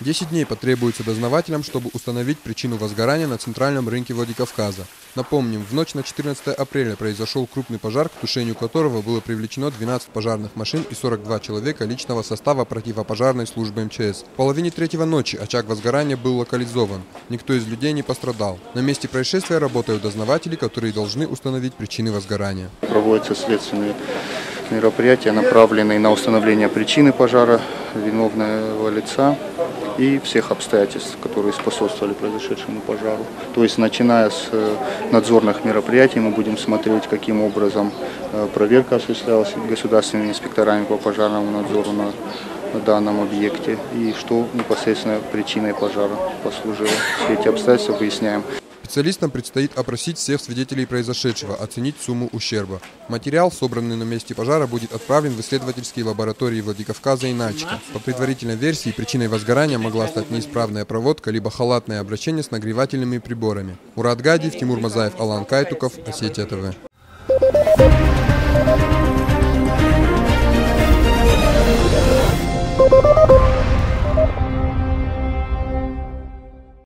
10 дней потребуется дознавателям, чтобы установить причину возгорания на центральном рынке Владикавказа. Напомним, в ночь на 14 апреля произошел крупный пожар, к тушению которого было привлечено 12 пожарных машин и 42 человека личного состава противопожарной службы МЧС. В половине третьего ночи очаг возгорания был локализован. Никто из людей не пострадал. На месте происшествия работают дознаватели, которые должны установить причины возгорания. Проводятся следственные мероприятия, направленные на установление причины пожара, виновного лица и всех обстоятельств, которые способствовали произошедшему пожару. То есть, начиная с надзорных мероприятий, мы будем смотреть, каким образом проверка осуществлялась государственными инспекторами по пожарному надзору на данном объекте и что непосредственно причиной пожара послужило. Все эти обстоятельства выясняем. Специалистам предстоит опросить всех свидетелей произошедшего, оценить сумму ущерба. Материал, собранный на месте пожара, будет отправлен в исследовательские лаборатории Владикавказа и Нальчика. По предварительной версии, причиной возгорания могла стать неисправная проводка либо халатное обращение с нагревательными приборами. Мурат Гадиев, Тимур Мазаев, Алан Кайтуков, Осетия ТВ.